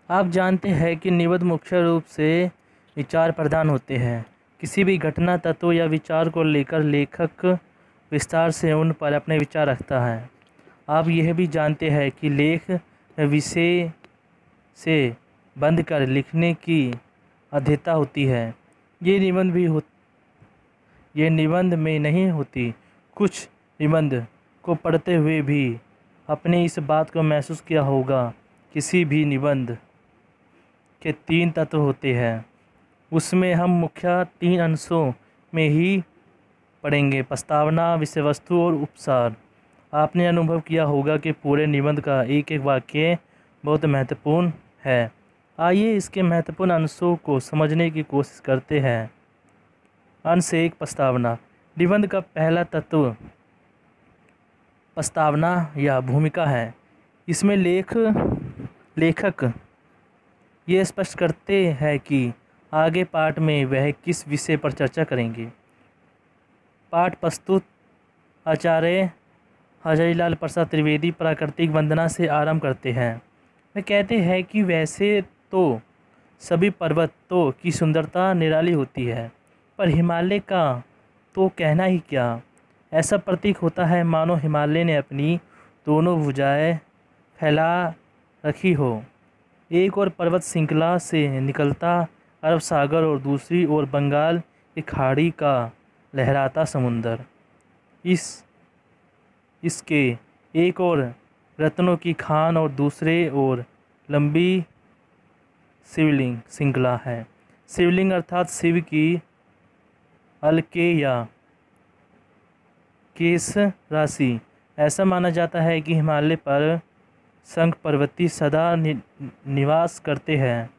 आप जानते हैं कि निबंध मुख्य रूप से विचार प्रदान होते हैं। किसी भी घटना, तत्व या विचार को लेकर लेखक विस्तार से उन पर अपने विचार रखता है। आप यह भी जानते हैं कि लेख विषय से बंध कर लिखने की अध्यता होती है। ये निबंध में नहीं होती। कुछ निबंध को पढ़ते हुए भी आपने इस बात को महसूस किया होगा। किसी भी निबंध के 3 तत्व होते हैं। उसमें हम मुख्य 3 अंशों में ही पढ़ेंगे: प्रस्तावना, विषय वस्तु और उपसार। आपने अनुभव किया होगा कि पूरे निबंध का एक एक वाक्य बहुत महत्वपूर्ण है। आइए इसके महत्वपूर्ण अंशों को समझने की कोशिश करते हैं। अंश 1, प्रस्तावना। निबंध का पहला तत्व प्रस्तावना या भूमिका है। इसमें लेखक ये स्पष्ट करते हैं कि आगे पाठ में वह किस विषय पर चर्चा करेंगे। पाठ प्रस्तुत आचार्य हजारीलाल प्रसाद त्रिवेदी प्राकृतिक वंदना से आरंभ करते हैं। वे कहते हैं कि वैसे तो सभी पर्वतों की सुंदरता निराली होती है, पर हिमालय का तो कहना ही क्या। ऐसा प्रतीक होता है मानो हिमालय ने अपनी दोनों भुजाएं फैला रखी हो। एक और पर्वत श्रृंखला से निकलता अरब सागर और दूसरी ओर बंगाल की खाड़ी का लहराता समुंदर। इसके एक और रत्नों की खान और दूसरे ओर लंबी शिवलिंग श्रृंखला है। शिवलिंग अर्थात शिव की अलके या केश राशि। ऐसा माना जाता है कि हिमालय पर शंख पार्वती सदा निवास करते हैं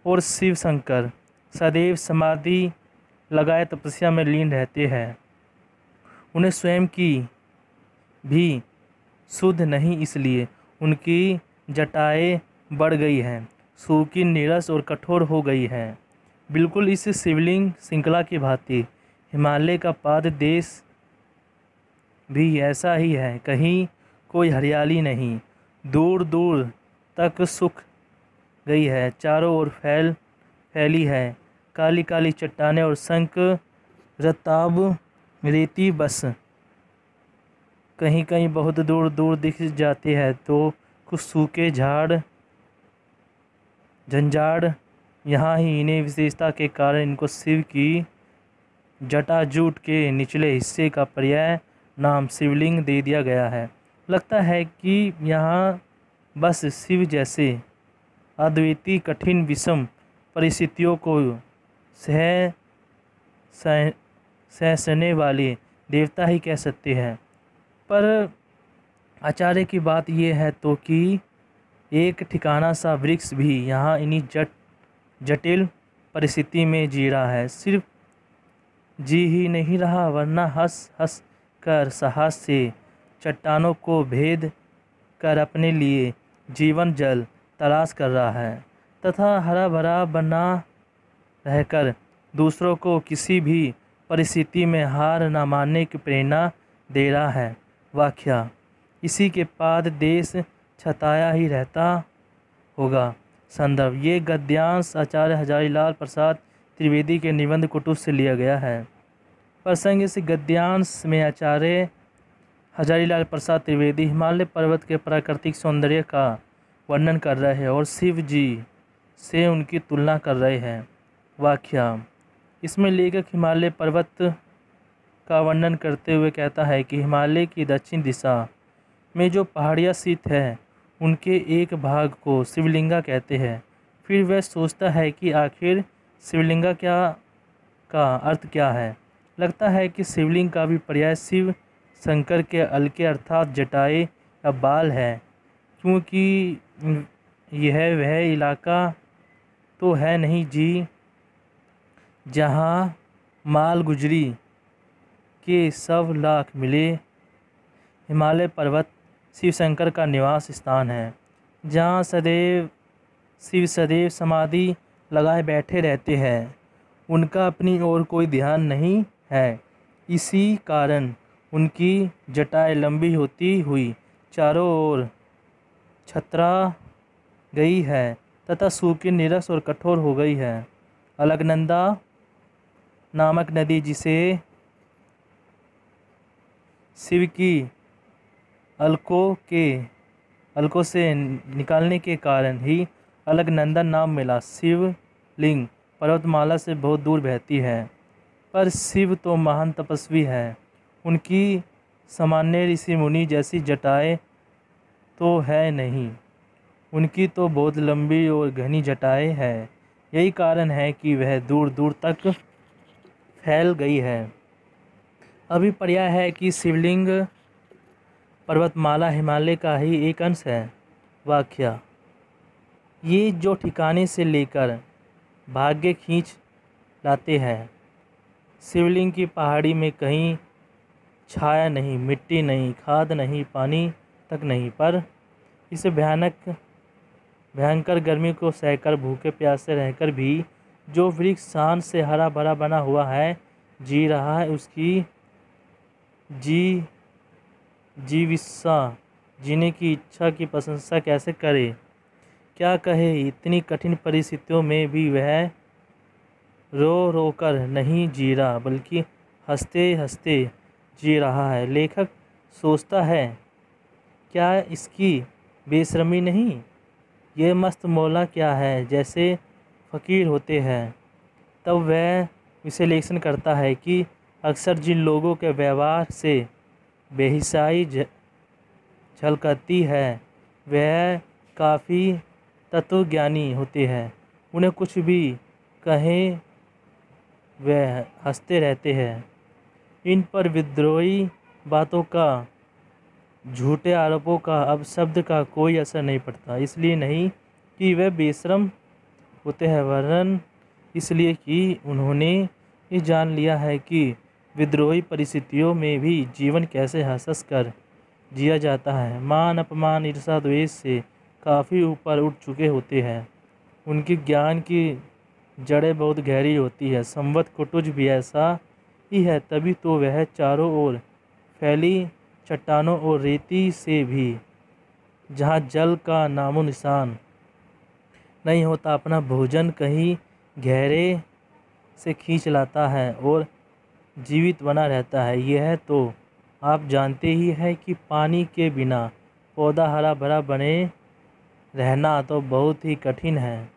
और शिव शंकर सदैव समाधि लगाए तपस्या में लीन रहते हैं। उन्हें स्वयं की भी शुद्ध नहीं, इसलिए उनकी जटाएं बढ़ गई हैं, सूखी, नीरस और कठोर हो गई हैं। बिल्कुल इस शिवलिंग श्रृंखला की भांति हिमालय का पाद देश भी ऐसा ही है। कहीं कोई हरियाली नहीं, दूर दूर तक सूख गई है, चारों ओर फैली है काली काली चट्टानें और शंख रताब रेती। बस कहीं कहीं बहुत दूर दूर दिख जाती है तो कुछ सूखे झंझाड़। यहाँ ही इन्हें विशेषता के कारण इनको शिव की जटाजूट के निचले हिस्से का पर्याय नाम शिवलिंग दे दिया गया है। लगता है कि यहाँ बस शिव जैसे अद्वितीय कठिन विषम परिस्थितियों को सहने वाले देवता ही कह सकते हैं। पर आचार्य की बात यह है तो कि एक ठिकाना सा वृक्ष भी यहाँ इन्हीं जटिल परिस्थिति में जी रहा है। सिर्फ जी ही नहीं रहा, वरना हंस हंस कर साहस से चट्टानों को भेद कर अपने लिए जीवन जल तलाश कर रहा है तथा हरा भरा बना रहकर दूसरों को किसी भी परिस्थिति में हार न मानने की प्रेरणा दे रहा है। व्याख्या: इसी के पाद देश छताया ही रहता होगा। संदर्भ: ये गद्यांश आचार्य हजारीलाल प्रसाद त्रिवेदी के निबंध कुटुंब से लिया गया है। प्रसंग: इस गद्यांश में आचार्य हजारीलाल प्रसाद त्रिवेदी हिमालय पर्वत के प्राकृतिक सौंदर्य का वर्णन कर रहे हैं और शिव जी से उनकी तुलना कर रहे हैं। व्याख्या: इसमें लेखक हिमालय पर्वत का वर्णन करते हुए कहता है कि हिमालय की दक्षिण दिशा में जो पहाड़ियाँ स्थित है उनके एक भाग को शिवलिंगा कहते हैं। फिर वह सोचता है कि आखिर शिवलिंगा का अर्थ क्या है। लगता है कि शिवलिंग का भी पर्याय शिव शंकर के अलके अर्थात जटाएं या बाल है, क्योंकि यह वह इलाका तो है नहीं जी जहाँ माल गुजरी के सब लाख मिले। हिमालय पर्वत शिव शंकर का निवास स्थान है, जहाँ शिव सदैव समाधि लगाए बैठे रहते हैं। उनका अपनी ओर कोई ध्यान नहीं है, इसी कारण उनकी जटाएं लंबी होती हुई चारों ओर छतरा गई है तथा सूखी, नीरस और कठोर हो गई है। अलकनंदा नामक नदी, जिसे शिव की अलकों से निकालने के कारण ही अलकनंदा नाम मिला, शिवलिंग पर्वतमाला से बहुत दूर बहती है। पर शिव तो महान तपस्वी है, उनकी सामान्य ऋषि मुनि जैसी जटाएं तो है नहीं, उनकी तो बहुत लंबी और घनी जटाएं हैं। यही कारण है कि वह दूर दूर तक फैल गई है। अभिप्राय है कि शिवलिंग पर्वतमाला हिमालय का ही एक अंश है। व्याख्या: ये जो ठिकाने से लेकर भाग्य खींच लाते हैं। शिवलिंग की पहाड़ी में कहीं छाया नहीं, मिट्टी नहीं, खाद नहीं, पानी तक नहीं, पर इस भयंकर गर्मी को सहकर, भूखे प्यासे रहकर भी जो वृक्ष शान से हरा भरा बना हुआ है, जी रहा है, उसकी जीविका जीने की इच्छा की प्रशंसा कैसे करे? क्या कहे? इतनी कठिन परिस्थितियों में भी वह रो रो कर नहीं जी रहा, बल्कि हंसते हंसते जी रहा है। लेखक सोचता है, क्या इसकी बेशर्मी नहीं? ये मस्त मौला क्या है? जैसे फ़कीर होते हैं। तब वह विश्लेषण करता है कि अक्सर जिन लोगों के व्यवहार से बेहिसाई झलकती है, वह काफ़ी तत्वज्ञानी होते हैं। उन्हें कुछ भी कहें वह हंसते रहते हैं। इन पर विद्रोही बातों का, झूठे आरोपों का, अपशब्द का कोई असर नहीं पड़ता। इसलिए नहीं कि वह बेशर्म होते हैं, वरन इसलिए कि उन्होंने ये जान लिया है कि विद्रोही परिस्थितियों में भी जीवन कैसे हंस कर जिया जाता है। मान अपमान, ईर्ष्या द्वेष से काफ़ी ऊपर उठ चुके होते हैं। उनकी ज्ञान की जड़ें बहुत गहरी होती है। संवत कुटुज भी ऐसा ही है। तभी तो वह चारों ओर फैली चट्टानों और रेती से भी, जहाँ जल का नामो निशान नहीं होता, अपना भोजन कहीं गहरे से खींच लाता है और जीवित बना रहता है। यह तो आप जानते ही हैं कि पानी के बिना पौधा हरा भरा बने रहना तो बहुत ही कठिन है।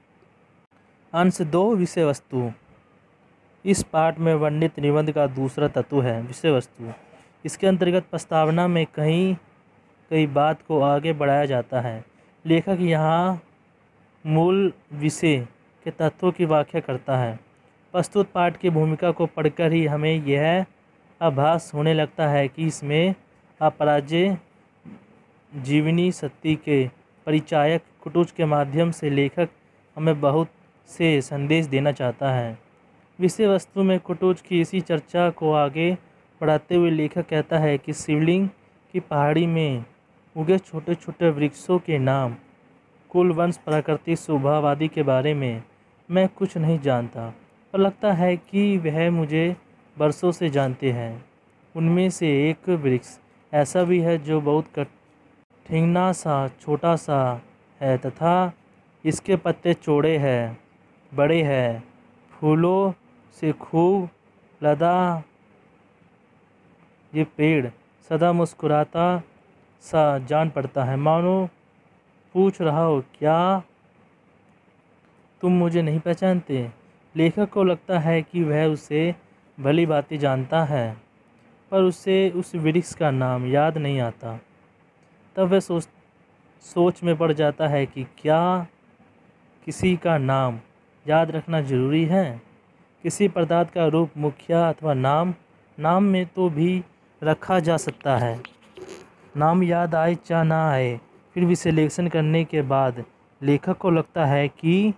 अंश 2, विषय वस्तु। इस पाठ में वर्णित निबंध का दूसरा तत्व है विषय वस्तु। इसके अंतर्गत प्रस्तावना में कई बात को आगे बढ़ाया जाता है। लेखक यहाँ मूल विषय के तत्वों की व्याख्या करता है। प्रस्तुत पाठ की भूमिका को पढ़कर ही हमें यह आभास होने लगता है कि इसमें अपराजय जीवनी सत्य के परिचायक कुटुज के माध्यम से लेखक हमें बहुत से संदेश देना चाहता है। विषय वस्तु में कुटुज की इसी चर्चा को आगे बढ़ाते हुए लेखक कहता है कि शिवलिंग की पहाड़ी में उगे छोटे छोटे वृक्षों के नाम, कुल, वंश, प्राकृतिक स्वभाव आदि के बारे में मैं कुछ नहीं जानता, पर लगता है कि वह मुझे बरसों से जानते हैं। उनमें से एक वृक्ष ऐसा भी है जो बहुत ठिंगना सा, छोटा सा है तथा इसके पत्ते चौड़े हैं, बड़े हैं, फूलों से खूब लदा। ये पेड़ सदा मुस्कुराता सा जान पड़ता है, मानो पूछ रहा हो, क्या तुम मुझे नहीं पहचानते? लेखक को लगता है कि वह उसे भली भांति जानता है, पर उसे उस वृक्ष का नाम याद नहीं आता। तब वह सोच में पड़ जाता है कि क्या किसी का नाम याद रखना जरूरी है? किसी पदार्थ का रूप, मुखिया अथवा नाम में तो भी रखा जा सकता है। नाम याद आए चाहे ना आए, फिर विश्लेषण करने के बाद लेखक को लगता है कि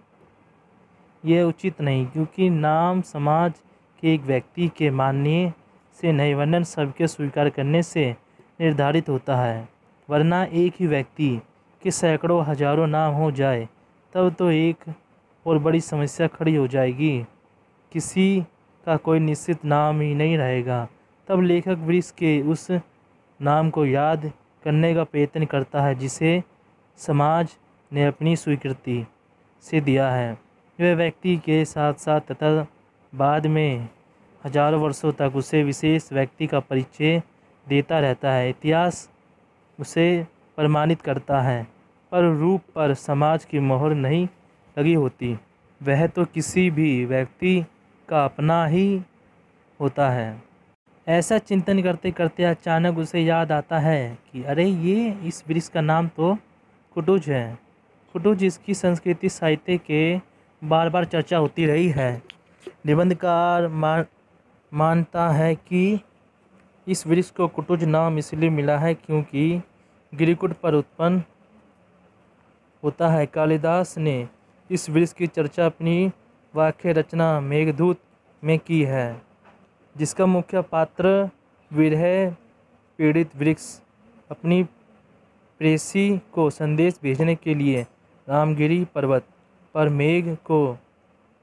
यह उचित नहीं, क्योंकि नाम समाज के एक व्यक्ति के मानने से नहीं, वरन सबके स्वीकार करने से निर्धारित होता है। वरना एक ही व्यक्ति के सैकड़ों हजारों नाम हो जाए तब तो एक और बड़ी समस्या खड़ी हो जाएगी। किसी का कोई निश्चित नाम ही नहीं रहेगा। तब लेखक वृक्ष के उस नाम को याद करने का प्रयत्न करता है जिसे समाज ने अपनी स्वीकृति से दिया है। वह व्यक्ति के साथ साथ तथा बाद में हजारों वर्षों तक उसे विशेष व्यक्ति का परिचय देता रहता है। इतिहास उसे प्रमाणित करता है, पर रूप पर समाज की मोहर नहीं लगी होती। वह तो किसी भी व्यक्ति का अपना ही होता है। ऐसा चिंतन करते करते अचानक उसे याद आता है कि अरे ये इस वृक्ष का नाम तो कुटुज है। कुटुज, इसकी संस्कृति साहित्य के बार बार चर्चा होती रही है। निबंधकार मानता है कि इस वृक्ष को कुटुज नाम इसलिए मिला है क्योंकि गिरिकुट पर उत्पन्न होता है। कालिदास ने इस वृक्ष की चर्चा अपनी वाक्य रचना मेघदूत में की है, जिसका मुख्य पात्र विरह पीड़ित वृक्ष अपनी प्रेसी को संदेश भेजने के लिए रामगिरी पर्वत पर मेघ को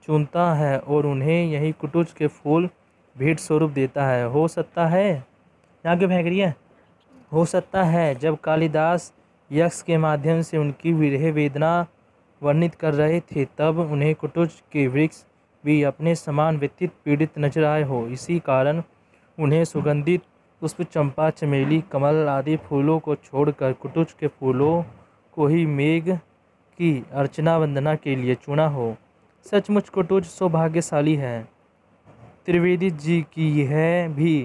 चुनता है और उन्हें यही कुटुज के फूल भेंट स्वरूप देता है। हो सकता है यहाँ क्यों फेंक रही है? हो सकता है जब कालिदास यक्ष के माध्यम से उनकी विरह वेदना वर्णित कर रहे थे तब उन्हें कुटुज के वृक्ष भी अपने समान व्यतीत पीड़ित नजर आए हो। इसी कारण उन्हें सुगंधित पुष्प, चंपा, चमेली, कमल आदि फूलों को छोड़कर कुटुज के फूलों को ही मेघ की अर्चना वंदना के लिए चुना हो। सचमुच कुटुज सौभाग्यशाली है। त्रिवेदी जी की यह भी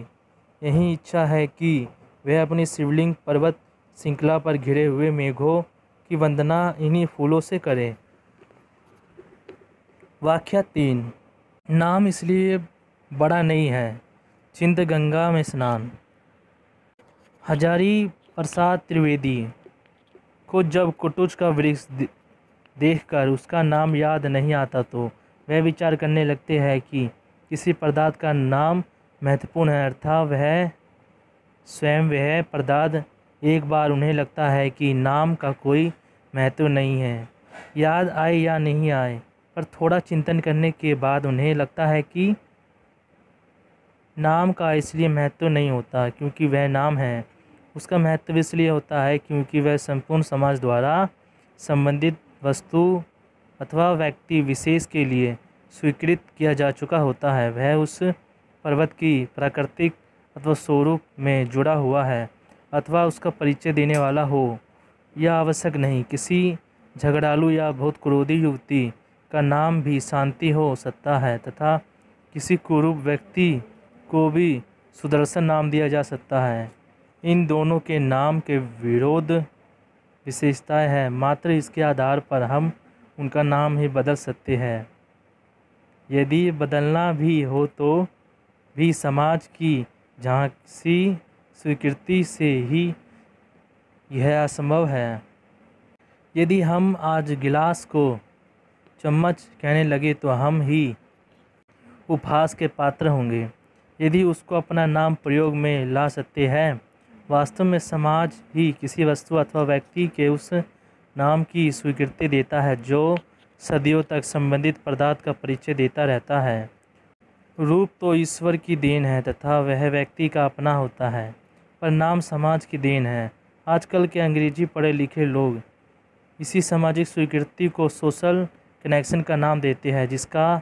यही इच्छा है कि वह अपनी शिवलिंग पर्वत श्रृंखला पर घिरे हुए मेघों की वंदना इन्हीं फूलों से करें। वाक्य 3। नाम इसलिए बड़ा नहीं है, चिंत गंगा में स्नान। हजारी प्रसाद त्रिवेदी को जब कुटुज का वृक्ष देखकर उसका नाम याद नहीं आता तो वह विचार करने लगते हैं कि किसी पदार्थ का नाम महत्वपूर्ण है, अर्थात वह स्वयं वह पदार्थ। एक बार उन्हें लगता है कि नाम का कोई महत्व नहीं है, याद आए या नहीं आए, पर थोड़ा चिंतन करने के बाद उन्हें लगता है कि नाम का इसलिए महत्व नहीं होता क्योंकि वह नाम है। उसका महत्व इसलिए होता है क्योंकि वह संपूर्ण समाज द्वारा संबंधित वस्तु अथवा व्यक्ति विशेष के लिए स्वीकृत किया जा चुका होता है। वह उस पर्वत की प्राकृतिक अथवा स्वरूप में जुड़ा हुआ है अथवा उसका परिचय देने वाला हो। यह आवश्यक नहीं। किसी झगड़ालू या बहुत क्रोधी युवती का नाम भी शांति हो सकता है तथा किसी कुरूप व्यक्ति को भी सुदर्शन नाम दिया जा सकता है। इन दोनों के नाम के विरोध विशेषताएं हैं, मात्र इसके आधार पर हम उनका नाम ही बदल सकते हैं। यदि बदलना भी हो तो भी समाज की झांसी स्वीकृति से ही यह असंभव है। यदि हम आज गिलास को चम्मच कहने लगे तो हम ही उपहास के पात्र होंगे। यदि उसको अपना नाम प्रयोग में ला सकते हैं, वास्तव में समाज ही किसी वस्तु अथवा व्यक्ति के उस नाम की स्वीकृति देता है जो सदियों तक संबंधित पदार्थ का परिचय देता रहता है। रूप तो ईश्वर की देन है तथा वह व्यक्ति का अपना होता है, पर नाम समाज की देन है। आजकल के अंग्रेजी पढ़े लिखे लोग इसी सामाजिक स्वीकृति को सोशल कनेक्शन का नाम देते हैं, जिसका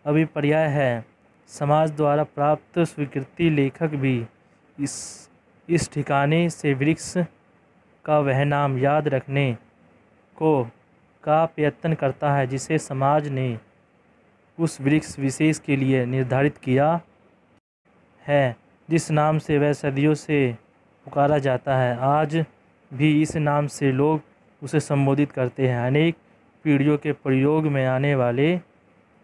अभिप्राय है समाज द्वारा प्राप्त स्वीकृति। लेखक भी इस ठिकाने से वृक्ष का वह नाम याद रखने का प्रयत्न करता है जिसे समाज ने उस वृक्ष विशेष के लिए निर्धारित किया है, जिस नाम से वह सदियों से पुकारा जाता है। आज भी इस नाम से लोग उसे संबोधित करते हैं। अनेक पीढ़ियों के प्रयोग में आने वाले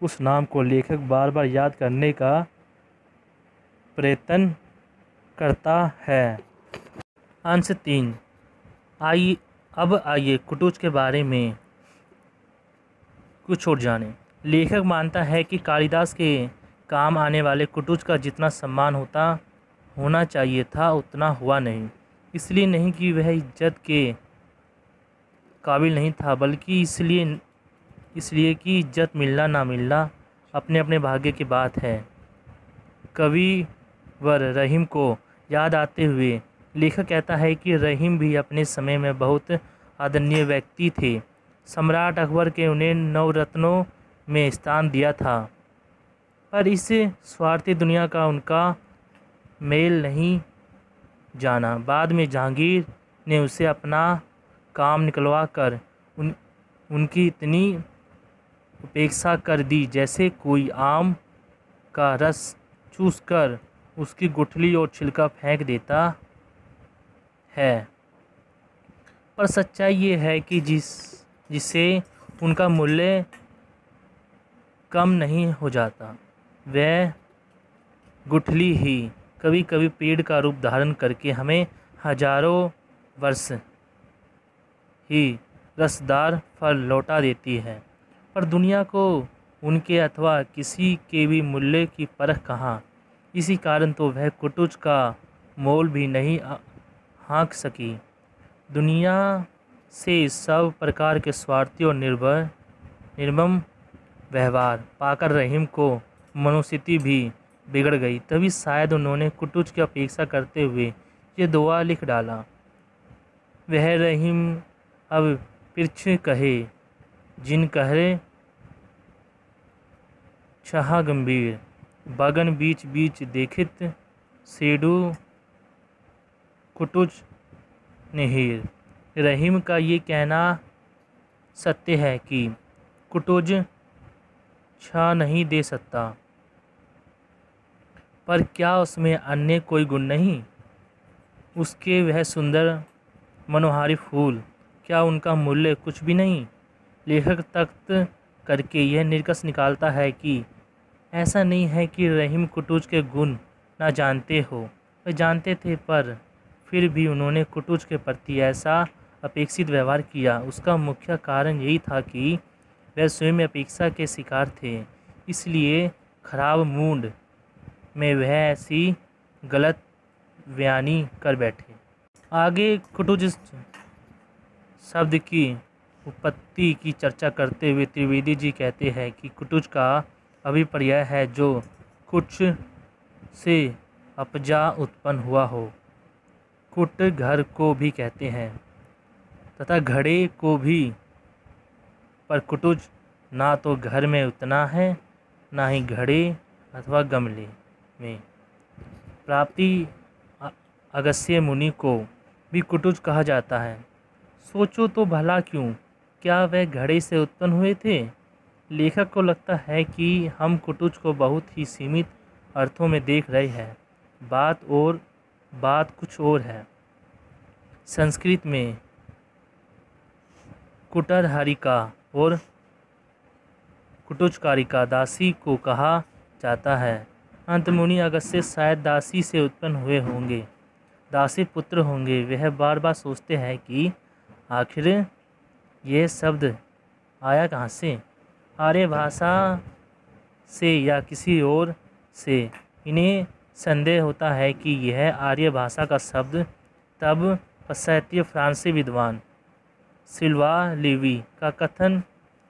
उस नाम को लेखक बार बार याद करने का प्रयत्न करता है। अंश 3। आइए कुटुज के बारे में कुछ और जानें। लेखक मानता है कि कालिदास के काम आने वाले कुटुज का जितना सम्मान होना चाहिए था उतना हुआ नहीं। इसलिए नहीं कि वह इज्जत के काबिल नहीं था, बल्कि इसलिए कि इज्जत मिलना ना मिलना अपने अपने भाग्य की बात है। कविवर रहीम को याद आते हुए लेखक कहता है कि रहीम भी अपने समय में बहुत आदरणीय व्यक्ति थे। सम्राट अकबर के उन्हें नवरत्नों में स्थान दिया था, पर इस स्वार्थी दुनिया का उनका मेल नहीं जाना। बाद में जहांगीर ने उसे अपना काम निकलवा कर उनकी इतनी उपेक्षा कर दी जैसे कोई आम का रस चूसकर उसकी गुठली और छिलका फेंक देता है। पर सच्चाई ये है कि जिससे उनका मूल्य कम नहीं हो जाता, वह गुठली ही कभी कभी पेड़ का रूप धारण करके हमें हजारों वर्ष ही रसदार फल लौटा देती है। पर दुनिया को उनके अथवा किसी के भी मूल्य की परख कहाँ। इसी कारण तो वह कुटुज का मोल भी नहीं हाँक सकी। दुनिया से सब प्रकार के स्वार्थी और निर्मम व्यवहार पाकर रहीम को मनोस्थिति भी बिगड़ गई। तभी शायद उन्होंने कुटुज की अपेक्षा करते हुए ये दुआ लिख डाला, वह रहीम अब पिरछ कहे जिन कहे छहा गंभीर, बगन बीच बीच देखित सेडू कुटुज निहीर। रहीम का ये कहना सत्य है कि कुटुज छा नहीं दे सकता, पर क्या उसमें अन्य कोई गुण नहीं? उसके वह सुंदर मनोहारी फूल, क्या उनका मूल्य कुछ भी नहीं? लेखक तख्त करके यह निष्कर्ष निकालता है कि ऐसा नहीं है कि रहीम कुटुज के गुण ना जानते हो, वे जानते थे, पर फिर भी उन्होंने कुटुज के प्रति ऐसा अपेक्षित व्यवहार किया। उसका मुख्य कारण यही था कि वह स्वयं अपेक्षा के शिकार थे, इसलिए खराब मूड में वह ऐसी गलत बयानी कर बैठे। आगे कुटुज शब्द की उत्पत्ति की चर्चा करते हुए त्रिवेदी जी कहते हैं कि कुटुज का अभिप्राय है जो कुछ से अपजा उत्पन्न हुआ हो। कुट घर को भी कहते हैं तथा घड़े को भी, पर कुटुज ना तो घर में उतना है, ना ही घड़े अथवा गमले में। प्राप्ति अगस्त्य मुनि को भी कुटुज कहा जाता है। सोचो तो भला क्यों, क्या वह घड़े से उत्पन्न हुए थे? लेखक को लगता है कि हम कुटुज को बहुत ही सीमित अर्थों में देख रहे हैं। बात कुछ और है। संस्कृत में कुटरहरिका और कुटुजकारिका दासी को कहा जाता है। अंतमुनि अगस्त्य शायद दासी से उत्पन्न हुए होंगे, दासी पुत्र होंगे। वह बार बार सोचते हैं कि आखिर यह शब्द आया कहाँ से, आर्य भाषा से या किसी और से। इन्हें संदेह होता है कि यह आर्य भाषा का शब्द तब पाश्चात्य फ्रांसीसी विद्वान सिल्वा लेवी का कथन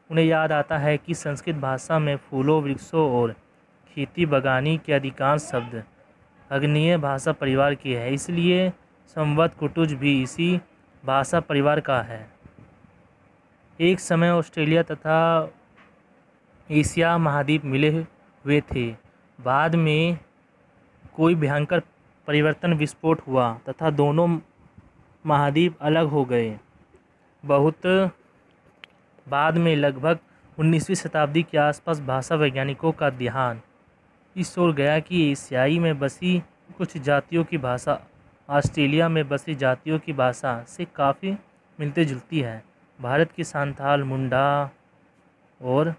उन्हें याद आता है कि संस्कृत भाषा में फूलों, वृक्षों और खेती बागवानी के अधिकांश शब्द आग्नेय भाषा परिवार के हैं, इसलिए संवत कुटुज भी इसी भाषा परिवार का है। एक समय ऑस्ट्रेलिया तथा एशिया महाद्वीप मिले हुए थे। बाद में कोई भयंकर परिवर्तन विस्फोट हुआ तथा दोनों महाद्वीप अलग हो गए। बहुत बाद में लगभग 19वीं शताब्दी के आसपास भाषा वैज्ञानिकों का ध्यान इस ओर गया कि एशियाई में बसी कुछ जातियों की भाषा ऑस्ट्रेलिया में बसी जातियों की भाषा से काफ़ी मिलती जुलती है। भारत की संथाल, मुंडा और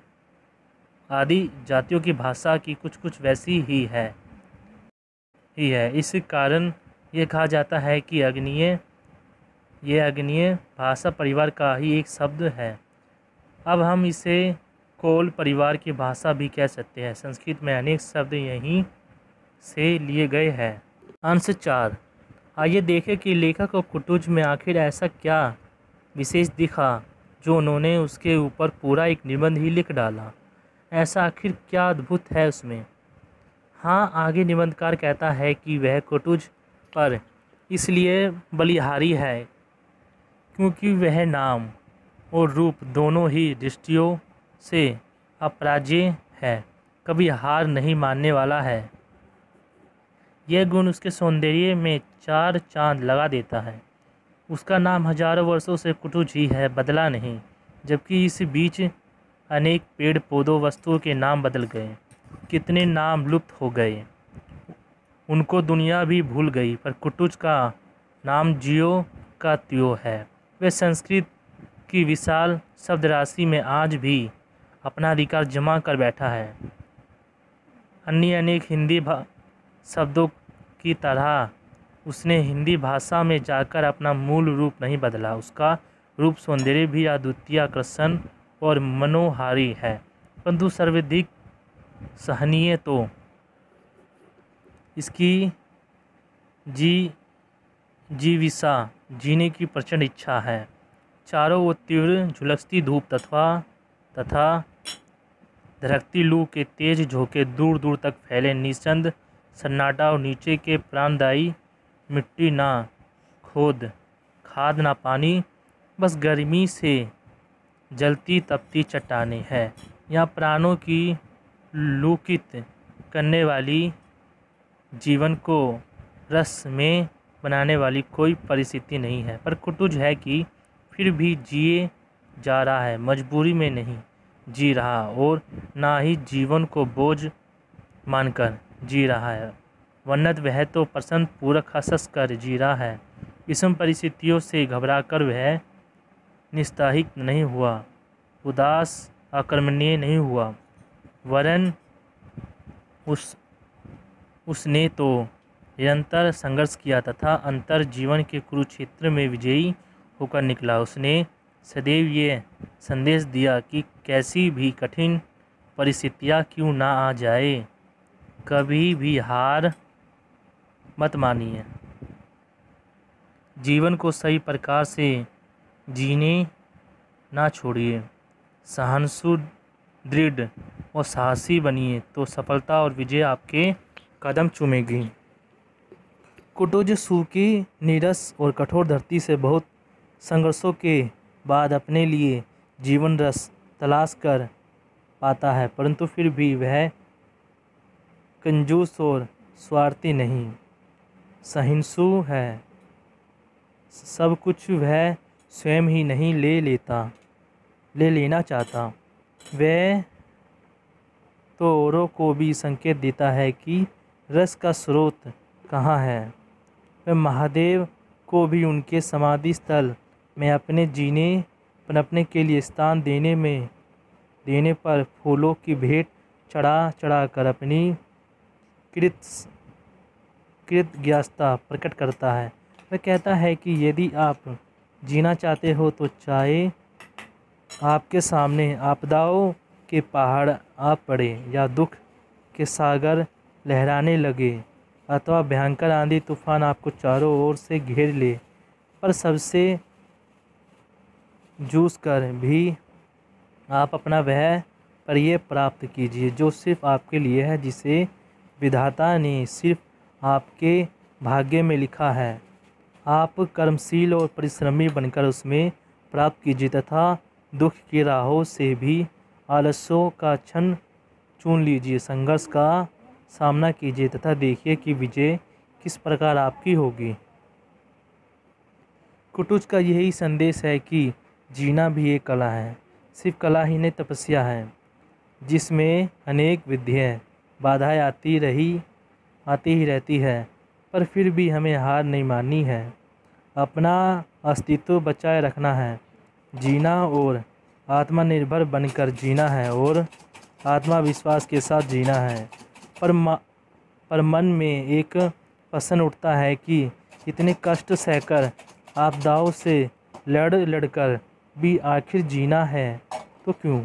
आदि जातियों की भाषा की कुछ वैसी ही है। इस कारण ये कहा जाता है कि आग्नेय भाषा परिवार का ही एक शब्द है। अब हम इसे कोल परिवार की भाषा भी कह सकते हैं। संस्कृत में अनेक शब्द यहीं से लिए गए हैं। अंश 4। आइए देखें कि लेखक को कुटुज में आखिर ऐसा क्या विशेष दिखा जो उन्होंने उसके ऊपर पूरा एक निबंध ही लिख डाला। ऐसा आखिर क्या अद्भुत है उसमें? हाँ, आगे निबंधकार कहता है कि वह कुटुज पर इसलिए बलिहारी है क्योंकि वह नाम और रूप दोनों ही दृष्टियों से अपराजेय है, कभी हार नहीं मानने वाला है। यह गुण उसके सौंदर्य में 4 चांद लगा देता है। उसका नाम हजारों वर्षों से कुटुज ही है, बदला नहीं, जबकि इस बीच अनेक पेड़ पौधों वस्तुओं के नाम बदल गए, कितने नाम लुप्त हो गए, उनको दुनिया भी भूल गई, पर कुटुज का नाम जियो का त्यों है। वह संस्कृत की विशाल शब्द राशि में आज भी अपना अधिकार जमा कर बैठा है। अन्य अनेक हिंदी शब्दों की तरह उसने हिंदी भाषा में जाकर अपना मूल रूप नहीं बदला। उसका रूप सौंदर्य भी अद्वितीय, आकर्षण और मनोहारी है, परंतु सर्वाधिक सहनीय तो इसकी जीविका जीने की प्रचंड इच्छा है। चारों ओर तीव्र झुलसती धूप तथा धड़कती लू के तेज झोंके दूर दूर तक फैले, निःशब्द सन्नाटा और नीचे के प्राणदायी मिट्टी, ना खाद ना पानी, बस गर्मी से जलती तपती चट्टानें हैं। यहाँ प्राणों की लुकित करने वाली, जीवन को रस में बनाने वाली कोई परिस्थिति नहीं है, पर कुटुज है कि फिर भी जिए जा रहा है, मजबूरी में नहीं जी रहा और ना ही जीवन को बोझ मानकर जी रहा है, वरना वह तो प्रसन्न पूर्वक हंस कर जी रहा है। विषम परिस्थितियों से घबराकर वह निस्ताहिक नहीं हुआ, उदास आक्रमणीय नहीं हुआ, वरन उसने तो निरंतर संघर्ष किया तथा अंतर जीवन के कुरुक्षेत्र में विजयी होकर निकला। उसने सदैव ये संदेश दिया कि कैसी भी कठिन परिस्थितियाँ क्यों ना आ जाए, कभी भी हार मत मानिए, जीवन को सही प्रकार से जीने ना छोड़िए, सहनशील, दृढ़ और साहसी बनिए, तो सफलता और विजय आपके कदम चूमेगी। कुटुज सूखी, नीरस और कठोर धरती से बहुत संघर्षों के बाद अपने लिए जीवन रस तलाश कर पाता है, परंतु फिर भी वह कंजूस और स्वार्थी नहीं, सहिष्णु है। सब कुछ वह स्वयं ही नहीं ले लेना चाहता, वह तो औरों को भी संकेत देता है कि रस का स्रोत कहाँ है। वह महादेव को भी उनके समाधि स्थल में अपने जीने पनपने के लिए स्थान देने पर फूलों की भेंट चढ़ा कर अपनी कृतज्ञता प्रकट करता है। वह कहता है कि यदि आप जीना चाहते हो तो चाहे आपके सामने आपदाओं के पहाड़ आ पड़े या दुख के सागर लहराने लगे अथवा भयंकर आंधी तूफान आपको चारों ओर से घेर ले, पर सबसे जूझ कर भी आप अपना वह प्रिय प्राप्त कीजिए जो सिर्फ आपके लिए है, जिसे विधाता ने सिर्फ आपके भाग्य में लिखा है। आप कर्मशील और परिश्रमी बनकर उसमें प्राप्त कीजिए तथा दुख की राहों से भी आलस्यों का क्षण चुन लीजिए, संघर्ष का सामना कीजिए तथा देखिए कि विजय किस प्रकार आपकी होगी। कुटुज का यही संदेश है कि जीना भी एक कला है, सिर्फ कला ही नहीं तपस्या है, जिसमें अनेक विधियाँ बाधाएं आती ही रहती है, पर फिर भी हमें हार नहीं माननी है, अपना अस्तित्व बचाए रखना है, जीना और आत्मनिर्भर बनकर जीना है और आत्मविश्वास के साथ जीना है। पर मन में एक प्रश्न उठता है कि इतने कष्ट सहकर आपदाओं से लड़कर भी आखिर जीना है तो क्यों?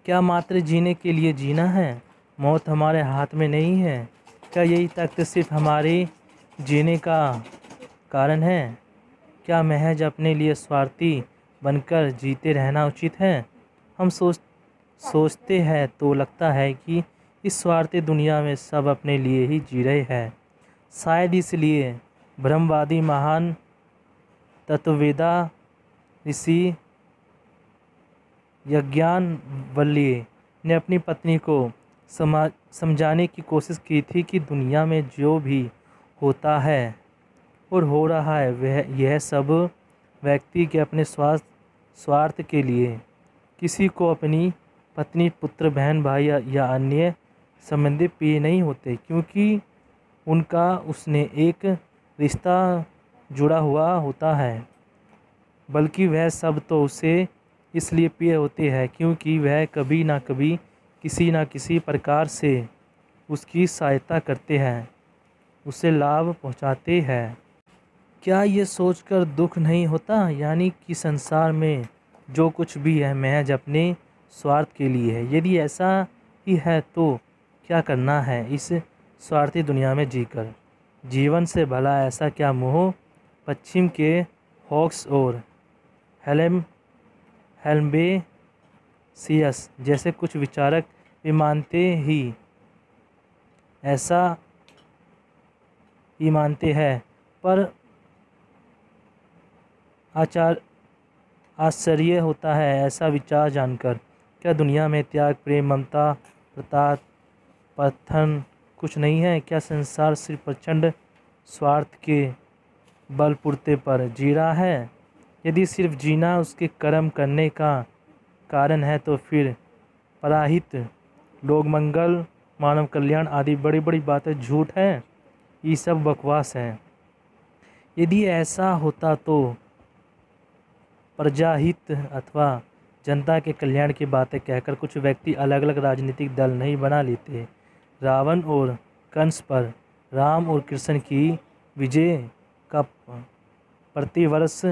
क्या मात्र जीने के लिए जीना है? मौत हमारे हाथ में नहीं है। क्या यही तख्त सिर्फ हमारे जीने का कारण है? क्या महज अपने लिए स्वार्थी बनकर जीते रहना उचित है? हम सोचते हैं तो लगता है कि इस स्वार्थी दुनिया में सब अपने लिए ही जी रहे हैं। शायद इसलिए ब्रह्मवादी महान तत्ववेदा ऋषि यज्ञवल्क्य ने अपनी पत्नी को समझाने की कोशिश की थी कि दुनिया में जो भी होता है और हो रहा है वह यह सब व्यक्ति के अपने स्वार्थ के लिए। किसी को अपनी पत्नी, पुत्र, बहन, भाई या अन्य संबंधी प्रिय नहीं होते क्योंकि उनका उसने एक रिश्ता जुड़ा हुआ होता है, बल्कि वह सब तो उसे इसलिए प्रिय होते हैं क्योंकि वह कभी ना कभी किसी न किसी प्रकार से उसकी सहायता करते हैं, उसे लाभ पहुंचाते हैं। क्या ये सोचकर दुख नहीं होता यानी कि संसार में जो कुछ भी है महज अपने स्वार्थ के लिए है? यदि ऐसा ही है तो क्या करना है इस स्वार्थी दुनिया में जीकर? जीवन से भला ऐसा क्या मोह? पश्चिम के हॉक्स और हेल्वेशियस जैसे कुछ विचारक भी मानते हैं, पर आश्चर्य होता है ऐसा विचार जानकर। क्या दुनिया में त्याग, प्रेम, ममता, प्रथन कुछ नहीं है? क्या संसार सिर्फ प्रचंड स्वार्थ के बलबूते पर जी रहा है? यदि सिर्फ जीना उसके कर्म करने का कारण है तो फिर पराहित, लोक मंगल, मानव कल्याण आदि बड़ी बड़ी बातें झूठ हैं, ये सब बकवास है। यदि ऐसा होता तो प्रजाहित अथवा जनता के कल्याण की बातें कहकर कुछ व्यक्ति अलग अलग राजनीतिक दल नहीं बना लेते। रावण और कंस पर राम और कृष्ण की विजय का प्रतिवर्ष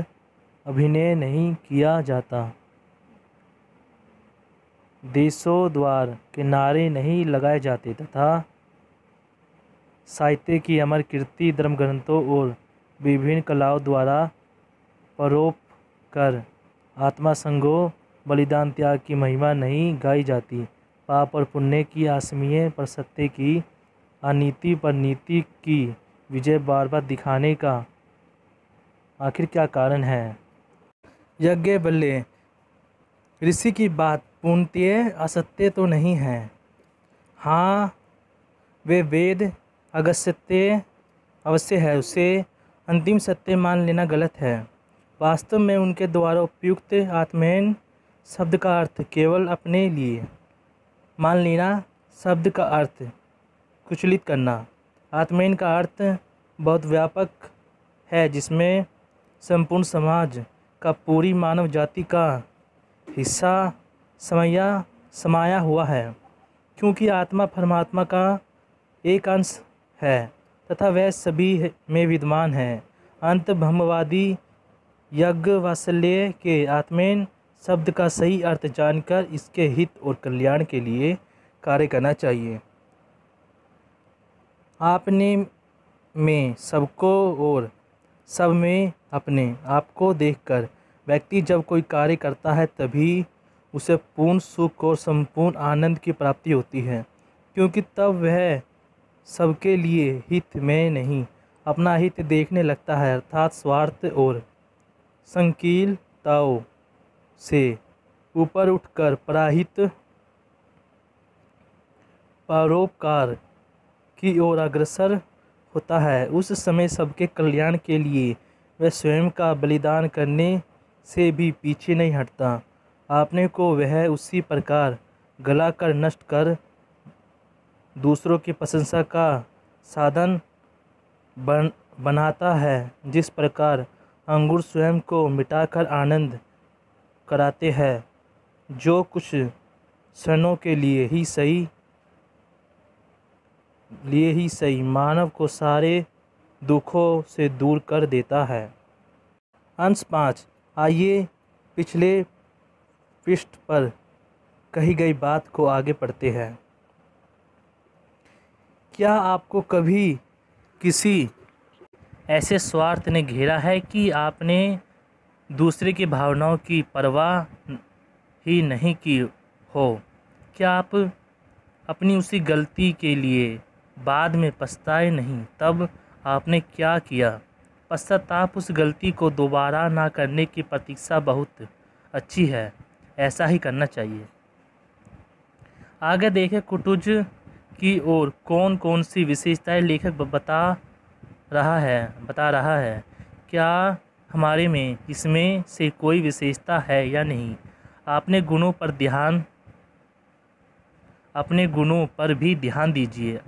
अभिनय नहीं किया जाता, देशों द्वार के नारे नहीं लगाए जाते तथा साहित्य की अमर कीर्ति धर्म ग्रंथों और विभिन्न कलाओं द्वारा परोपकार, आत्मा संगों, बलिदान, त्याग की महिमा नहीं गाई जाती। पाप और पुण्य की आसमीय पर सत्य की, अनीति पर नीति की विजय बार बार दिखाने का आखिर क्या कारण है? यज्ञवल्क्य ऋषि की बात पूर्णतः असत्य तो नहीं है। हाँ, वे वेद अवश्य है, उसे अंतिम सत्य मान लेना गलत है। वास्तव में उनके द्वारा उपयुक्त आत्मैन शब्द का अर्थ केवल अपने लिए मान लेना, शब्द का अर्थ कुचलित करना। आत्मैन का अर्थ बहुत व्यापक है जिसमें संपूर्ण समाज का, पूरी मानव जाति का हिस्सा समाया हुआ है, क्योंकि आत्मा परमात्मा का एक अंश है तथा वह सभी में विद्यमान है। अंत ब्रह्मवादी याज्ञवल्क्य के आत्मैन शब्द का सही अर्थ जानकर इसके हित और कल्याण के लिए कार्य करना चाहिए। आपने में सबको और सब में अपने आप को देखकर व्यक्ति जब कोई कार्य करता है तभी उसे पूर्ण सुख और संपूर्ण आनंद की प्राप्ति होती है, क्योंकि तब वह सबके लिए हित में नहीं अपना हित देखने लगता है, अर्थात स्वार्थ और संकीलताओं से ऊपर उठकर पराहित, परोपकार की ओर अग्रसर होता है। उस समय सबके कल्याण के लिए वह स्वयं का बलिदान करने से भी पीछे नहीं हटता। अपने को वह उसी प्रकार गला कर नष्ट कर दूसरों की प्रशंसा का साधन बनाता है, जिस प्रकार अंगूर स्वयं को मिटाकर आनंद कराते हैं, जो कुछ क्षणों के लिए ही सही मानव को सारे दुखों से दूर कर देता है। अंश 5। आइए पिछले पृष्ठ पर कही गई बात को आगे पढ़ते हैं। क्या आपको कभी किसी ऐसे स्वार्थ ने घेरा है कि आपने दूसरे की भावनाओं की परवाह ही नहीं की हो? क्या आप अपनी उसी गलती के लिए बाद में पछताए नहीं? तब आपने क्या किया? पश्चाताप उस गलती को दोबारा ना करने की प्रतीक्षा बहुत अच्छी है, ऐसा ही करना चाहिए। आगे देखें कुटुज की ओर कौन कौन सी विशेषताएं लेखक बता रहा है। क्या हमारे में इसमें से कोई विशेषता है या नहीं। अपने गुणों पर भी ध्यान दीजिए।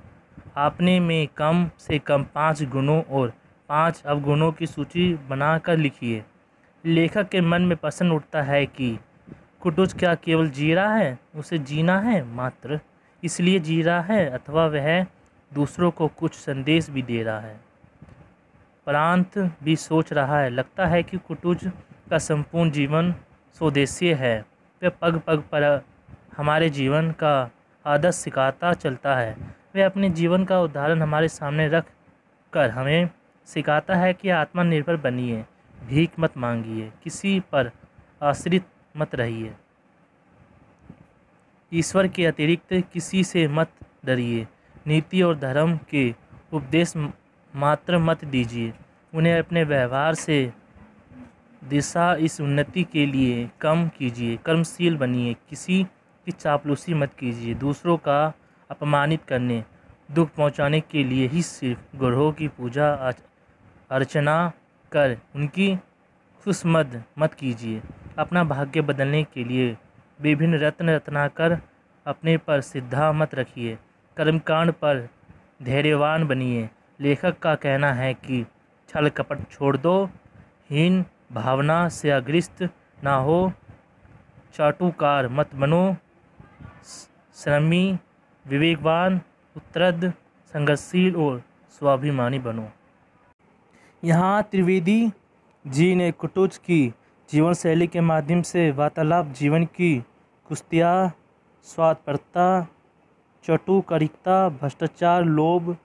आपने में कम से कम 5 गुणों और 5 अवगुणों की सूची बनाकर लिखिए। लेखक के मन में प्रश्न उठता है कि कुटुज क्या केवल जी रहा है, उसे जीना है मात्र इसलिए जी रहा है, अथवा वह दूसरों को कुछ संदेश भी दे रहा है, प्रांत भी सोच रहा है। लगता है कि कुटुज का संपूर्ण जीवन स्वदेशीय है। वह पग पग पर हमारे जीवन का आदर्श सिखाता चलता है। वह अपने जीवन का उदाहरण हमारे सामने रख कर हमें सिखाता है कि आत्मनिर्भर बनिए, भीख मत मांगिए, किसी पर आश्रित मत रहिए, ईश्वर के अतिरिक्त किसी से मत डरिए, नीति और धर्म के उपदेश मात्र मत दीजिए, उन्हें अपने व्यवहार से दिशा इस उन्नति के लिए कम कीजिए, कर्मशील बनिए, किसी की चापलूसी मत कीजिए, दूसरों का अपमानित करने, दुख पहुंचाने के लिए ही सिर्फ ग्रहों की पूजा अर्चना कर उनकी खुशमद मत कीजिए। अपना भाग्य बदलने के लिए विभिन्न रत्नाकर अपने पर सिद्धा मत रखिए, कर्मकांड पर धैर्यवान बनिए। लेखक का कहना है कि छल कपट छोड़ दो, हीन भावना से अग्रस्त ना हो, चाटुकार मत बनो, श्रमी, विवेकवान, उत्तरद, संघर्षशील और स्वाभिमानी बनो। यहाँ त्रिवेदी जी ने कुटुज की जीवन शैली के माध्यम से वार्तालाप, जीवन की कुस्तियाँ, स्वार्थपरता, चाटुकारिता, भ्रष्टाचार, लोभ,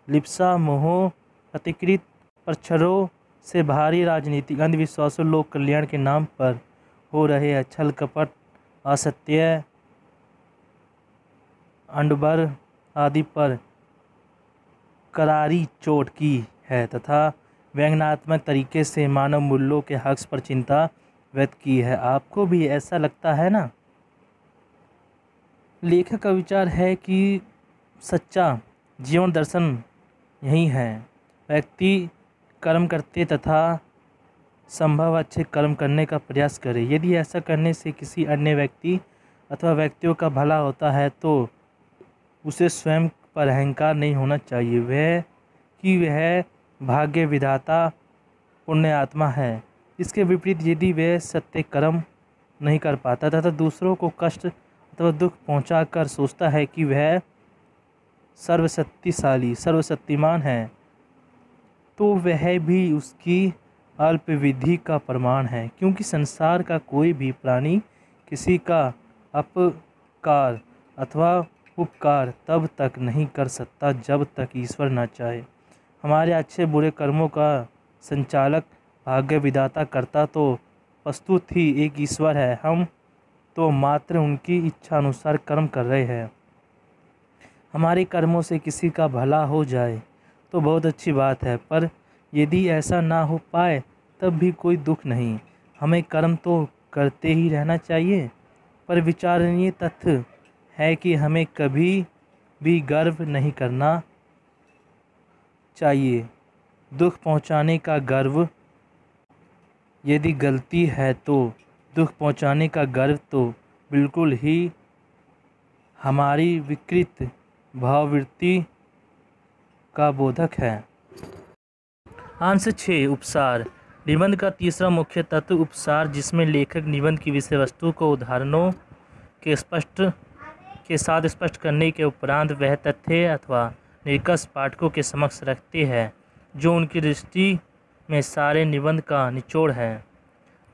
लिप्सा, मोह, प्रतिकृत प्रक्षरों से भारी राजनीतिक अंधविश्वासों, लोक कल्याण के नाम पर हो रहे छल कपट, असत्य, अंडबर आदि पर करारी चोट की है तथा व्यंग्यात्मक तरीके से मानव मूल्यों के हक पर चिंता व्यक्त की है। आपको भी ऐसा लगता है ना। लेखक का विचार है कि सच्चा जीवन दर्शन यही है। व्यक्ति कर्म करते तथा संभव अच्छे कर्म करने का प्रयास करे। यदि ऐसा करने से किसी अन्य व्यक्ति अथवा व्यक्तियों का भला होता है तो उसे स्वयं पर अहंकार नहीं होना चाहिए वह भाग्य विधाता पुण्य आत्मा है। इसके विपरीत यदि वह सत्य कर्म नहीं कर पाता तथा दूसरों को कष्ट अथवा दुख पहुंचाकर सोचता है कि वह सर्वशक्तिशाली सर्वशक्तिमान है, तो वह भी उसकी अल्पविधि का प्रमाण है। क्योंकि संसार का कोई भी प्राणी किसी का अपकार अथवा उपकार तब तक नहीं कर सकता जब तक ईश्वर न चाहे। हमारे अच्छे बुरे कर्मों का संचालक भाग्य विधाता करता तो प्रस्तुत ही एक ईश्वर है। हम तो मात्र उनकी इच्छा अनुसार कर्म कर रहे हैं। हमारे कर्मों से किसी का भला हो जाए तो बहुत अच्छी बात है, पर यदि ऐसा ना हो पाए तब भी कोई दुख नहीं। हमें कर्म तो करते ही रहना चाहिए। पर विचारणीय तथ्य है कि हमें कभी भी गर्व नहीं करना चाहिए। दुख पहुंचाने का गर्व यदि गलती है तो दुख पहुंचाने का गर्व तो बिल्कुल ही हमारी विकृत भाववृत्ति का बोधक है। अंश 6 उपसार। निबंध का तीसरा मुख्य तत्व उपसार, जिसमें लेखक निबंध की विषय वस्तु को उदाहरणों के साथ स्पष्ट करने के उपरांत वह तथ्य अथवा निष्कर्ष पाठकों के समक्ष रखते हैं जो उनकी दृष्टि में सारे निबंध का निचोड़ है।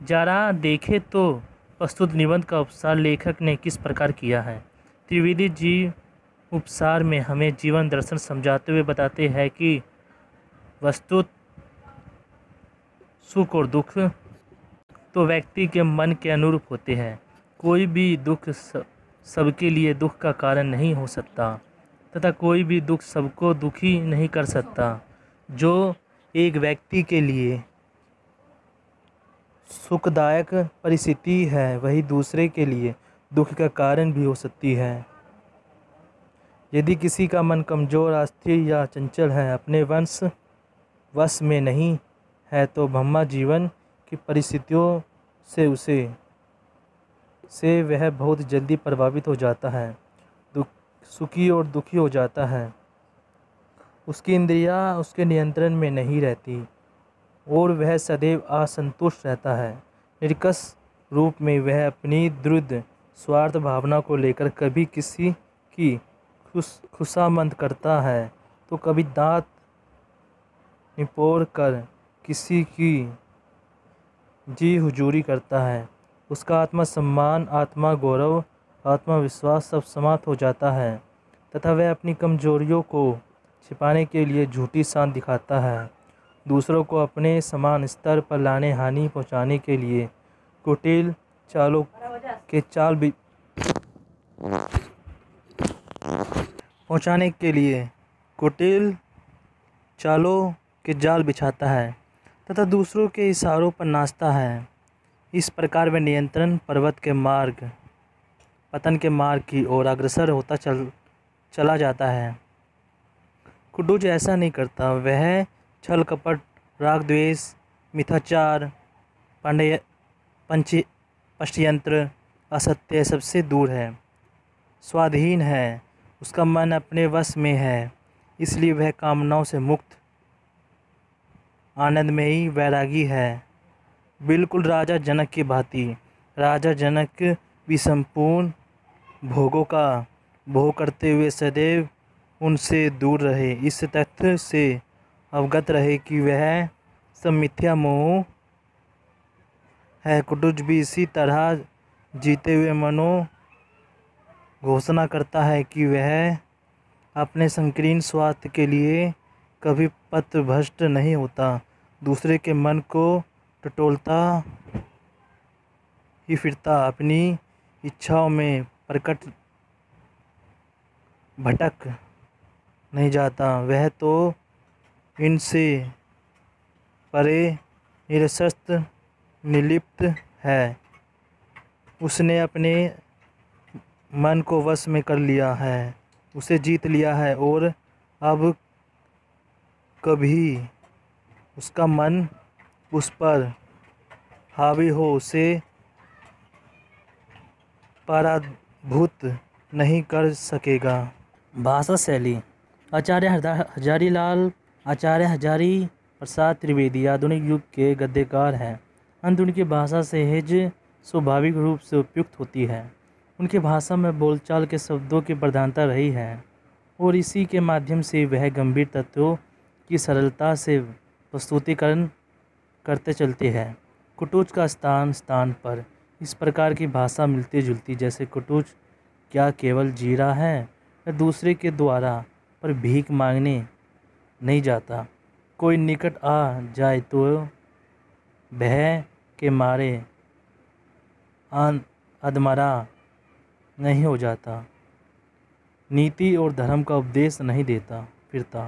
जरा देखें तो प्रस्तुत निबंध का उपसार लेखक ने किस प्रकार किया है। त्रिवेदी जी उपसार में हमें जीवन दर्शन समझाते हुए बताते हैं कि वस्तुत सुख और दुख तो व्यक्ति के मन के अनुरूप होते हैं। कोई भी दुख सबके लिए दुख का कारण नहीं हो सकता तथा कोई भी दुख सबको दुखी नहीं कर सकता। जो एक व्यक्ति के लिए सुखदायक परिस्थिति है, वही दूसरे के लिए दुख का कारण भी हो सकती है। यदि किसी का मन कमज़ोर, अस्थिर या चंचल है, अपने वश में नहीं है, तो ब्रह्मा जीवन की परिस्थितियों से वह बहुत जल्दी प्रभावित हो जाता है, सुखी और दुखी हो जाता है। उसकी इंद्रियां उसके नियंत्रण में नहीं रहती और वह सदैव असंतुष्ट रहता है। निरंकुश रूप में वह अपनी दृढ़ स्वार्थ भावना को लेकर कभी किसी की खुशामद करता है, तो कभी दांत निपोड़ कर किसी की जी हुजूरी करता है। उसका आत्मसम्मान, आत्मा गौरव, आत्मविश्वास सब समाप्त हो जाता है तथा वह अपनी कमजोरियों को छिपाने के लिए झूठी शान दिखाता है। दूसरों को अपने समान स्तर पर लाने, हानि पहुंचाने के लिए कुटिल चालों के जाल बिछाता है तथा दूसरों के इशारों पर नाचता है। इस प्रकार वह नियंत्रण पर्वत के पतन के मार्ग की ओर अग्रसर होता चला जाता है। कुटुज ऐसा नहीं करता। वह छल कपट, राग द्वेष, मिथ्याचार, पश्चयंत्र, असत्य सबसे दूर है, स्वाधीन है। उसका मन अपने वश में है, इसलिए वह कामनाओं से मुक्त, आनंदमयी वैरागी है, बिल्कुल राजा जनक की भांति। राजा जनक भी संपूर्ण भोगों का भोग करते हुए सदैव उनसे दूर रहे। इस तथ्य से अवगत रहे कि वह सब मिथ्या मोह है। कुटुज भी इसी तरह जीते हुए मनो घोषणा करता है कि वह अपने संकीर्ण स्वार्थ के लिए कभी पथभ्रष्ट नहीं होता, दूसरे के मन को टटोलता ही फिरता, अपनी इच्छाओं में प्रकट भटक नहीं जाता। वह तो इनसे परे निरशस्त्र निर्लिप्त है। उसने अपने मन को वश में कर लिया है, उसे जीत लिया है और अब कभी उसका मन उस पर हावी हो उसे पराभूत नहीं कर सकेगा। भाषा शैली। आचार्य हजारी प्रसाद त्रिवेदी आधुनिक युग के गद्यकार हैं। अंत उनकी भाषा सहज स्वाभाविक रूप से उपयुक्त होती है। उनकी भाषा में बोलचाल के शब्दों की प्रधानता रही है और इसी के माध्यम से वह गंभीर तत्वों की सरलता से प्रस्तुतिकरण करते चलते हैं। कुटुज का स्थान पर इस प्रकार की भाषा मिलती जुलती, जैसे कुटुज क्या केवल जी रहा है या दूसरे के द्वारा पर भीख मांगने नहीं जाता। कोई निकट आ जाए तो भय के मारे अधमरा नहीं हो जाता, नीति और धर्म का उपदेश नहीं देता फिरता।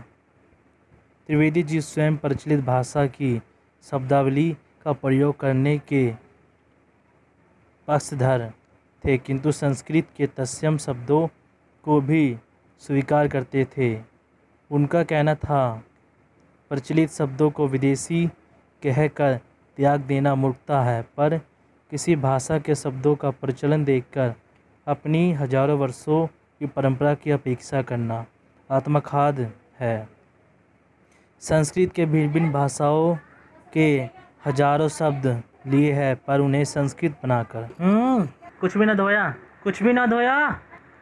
त्रिवेदी जी स्वयं प्रचलित भाषा की शब्दावली का प्रयोग करने के पक्षधर थे, किंतु संस्कृत के तत्सम शब्दों को भी स्वीकार करते थे। उनका कहना था, प्रचलित शब्दों को विदेशी कहकर त्याग देना मूर्खता है, पर किसी भाषा के शब्दों का प्रचलन देखकर अपनी हजारों वर्षों की परंपरा की अपेक्षा करना आत्मखाद है। संस्कृत के भिन्न भाषाओं के हजारों शब्द लिए हैं, पर उन्हें संस्कृत बनाकर कुछ भी ना धोया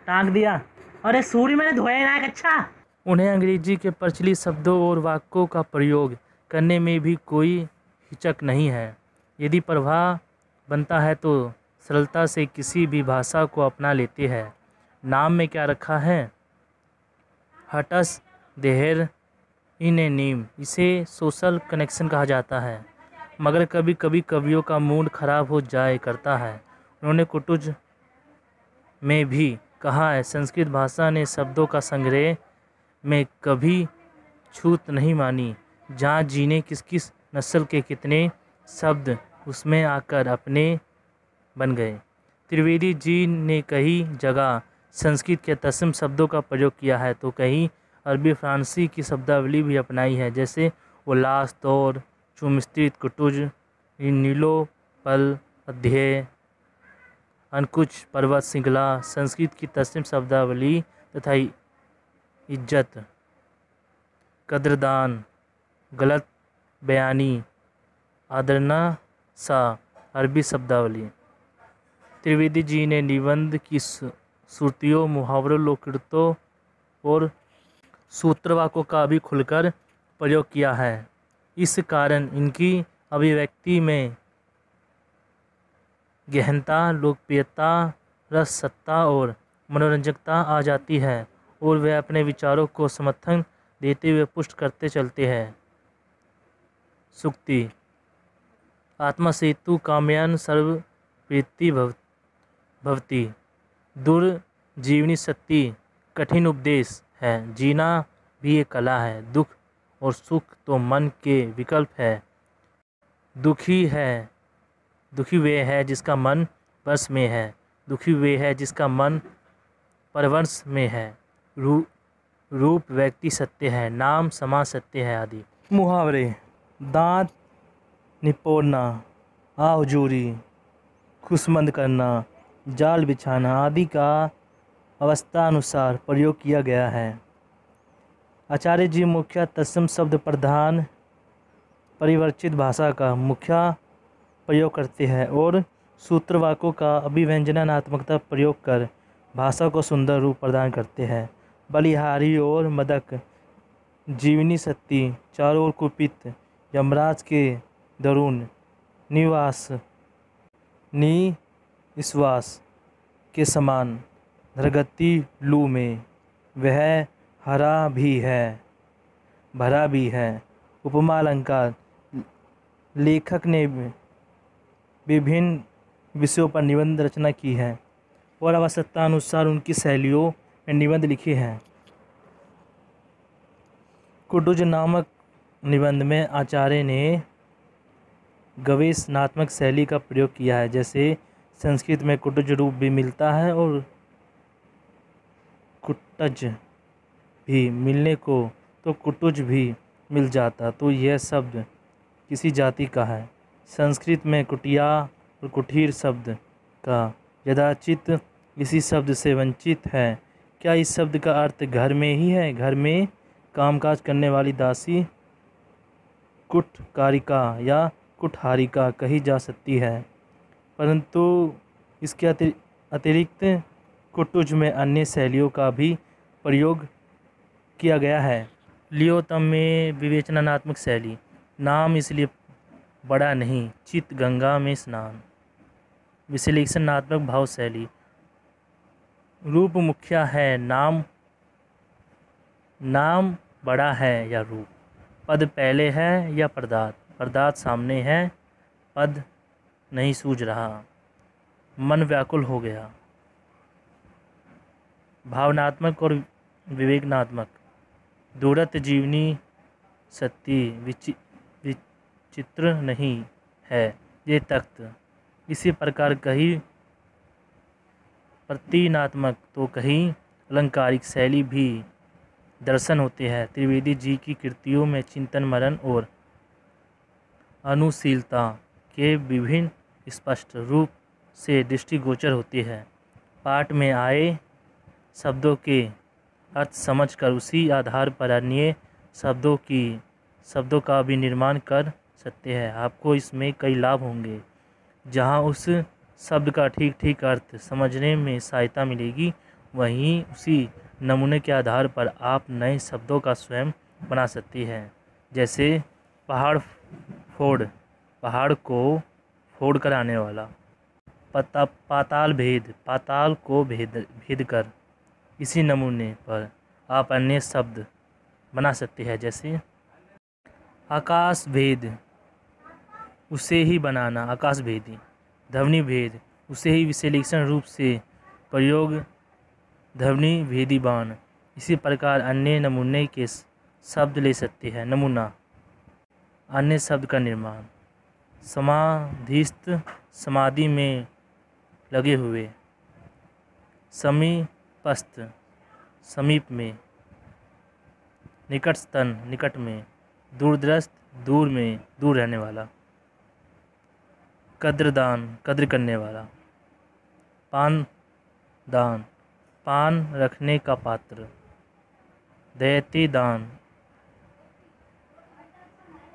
टांग दिया। अरे सूर्य मैंने धोया ना। अच्छा, उन्हें अंग्रेजी के प्रचलित शब्दों और वाक्यों का प्रयोग करने में भी कोई हिचक नहीं है। यदि प्रभाव बनता है तो सरलता से किसी भी भाषा को अपना लेते हैं। नाम में क्या रखा है? हटस देहर इन ए नीम। इसे सोशल कनेक्शन कहा जाता है, मगर कभी कभी कवियों का मूड खराब हो जाए करता है। उन्होंने कुटुज में भी कहा है, संस्कृत भाषा ने शब्दों का संग्रह में कभी छूत नहीं मानी। जहाँ जीने किस किस नस्ल के कितने शब्द उसमें आकर अपने बन गए। त्रिवेदी जी ने कई जगह संस्कृत के तत्सम शब्दों का प्रयोग किया है तो कहीं अरबी फारसी की शब्दावली भी अपनाई है, जैसे उल्लास, तौर, चुमस्तित, कुटुज, नीलो, पल, अध्यय, अंकुच, पर्वत, सिंगला। संस्कृत की तत्सम शब्दावली तथा इज्जत, कद्रदान, गलत बयानी, आदरना सा अरबी शब्दावली। त्रिवेदी जी ने निबंध की श्रुतियों, मुहावरों, लोककृतों और सूत्रवाक्यों का भी खुलकर प्रयोग किया है। इस कारण इनकी अभिव्यक्ति में गहनता, लोकप्रियता, रससत्ता और मनोरंजकता आ जाती है और वे अपने विचारों को समर्थन देते हुए पुष्ट करते चलते हैं। सूक्ति। आत्मसेतु कामयान सर्व प्रीति भवति। दुर्जीवनी सत्य कठिन उपदेश है। जीना भी एक कला है। दुख और सुख तो मन के विकल्प है। दुखी वे है जिसका मन वश में है। दुखी वे है जिसका मन परवश में है। रूप व्यक्ति सत्य है, नाम समाज सत्य है आदि। मुहावरे। दांत निपोड़ना, आहुजूरी, खुशमंद करना, जाल बिछाना आदि का अवस्थानुसार प्रयोग किया गया है। आचार्य जी मुख्य तत्सम शब्द प्रधान परिवर्तित भाषा का मुख्य प्रयोग करते हैं और सूत्रवाक्यों का अभिव्यंजनात्मकता प्रयोग कर भाषा को सुंदर रूप प्रदान करते हैं। बलिहारी और मदक, जीवनी सत्ती, चारों ओर कुपित, यमराज के दरुण निश्वास के समान, धरगति लू में वह हरा भी है भरा भी है। उपमा अलंकार। लेखक ने विभिन्न विषयों पर निबंध रचना की है और आवश्यकता अनुसार उनकी शैलियों में निबंध लिखे हैं। कुटुज नामक निबंध में आचार्य ने गवेषणात्मक शैली का प्रयोग किया है, जैसे संस्कृत में कुटुज रूप भी मिलता है और कुटज भी मिलने को तो कुटुज भी मिल जाता तो यह शब्द किसी जाति का है। संस्कृत में कुटिया और कुटीर शब्द का यथाचित इसी शब्द से वंचित है। क्या इस शब्द का अर्थ घर में ही है? घर में कामकाज करने वाली दासी कुटकारिका या कुठारिका कही जा सकती है, परंतु इसके अतिरिक्त कुटुज में अन्य शैलियों का भी प्रयोग किया गया है। लियोतम में विवेचनात्मक शैली। नाम इसलिए बड़ा नहीं, चित गंगा में स्नान। विश्लेषणात्मक भाव शैली। रूप मुख्य है, नाम बड़ा है या रूप। पद पहले है या पदार्थ सामने है, पद नहीं सूझ रहा, मन व्याकुल हो गया। भावनात्मक और विवेकनात्मक। दूरत जीवनी सत्य विचित्र नहीं है ये तख्त। इसी प्रकार कहीं प्रतीनात्मक तो कहीं अलंकारिक शैली भी दर्शन होते हैं। त्रिवेदी जी की कृतियों में चिंतन, मनन और अनुशीलता के विभिन्न स्पष्ट रूप से दृष्टिगोचर होती है। पाठ में आए शब्दों के अर्थ समझकर उसी आधार पर अन्य शब्दों का भी निर्माण कर सकते हैं। आपको इसमें कई लाभ होंगे, जहां उस शब्द का ठीक अर्थ समझने में सहायता मिलेगी, वहीं उसी नमूने के आधार पर आप नए शब्दों का स्वयं बना सकती हैं। जैसे पहाड़ को फोड़ कर आने वाला। पाताल भेद, पाताल को भेद कर। इसी नमूने पर आप अन्य शब्द बना सकते हैं, जैसे आकाश भेद, उसे ही बनाना, आकाश भेदी। ध्वनि भेद, उसे ही विश्लेषण रूप से प्रयोग, ध्वनि भेदी बाण। इसी प्रकार अन्य नमूने के शब्द ले सकते हैं। नमूना अन्य शब्द का निर्माण। समाधिस्थ, समाधि में लगे हुए। समीपस्थ, समीप में। निकटस्थन, निकट में। दूरदृष्ट, दूर में, दूर रहने वाला। कद्रदान, कद्र करने वाला। पानदान, पान रखने का पात्र। दैत्यदान,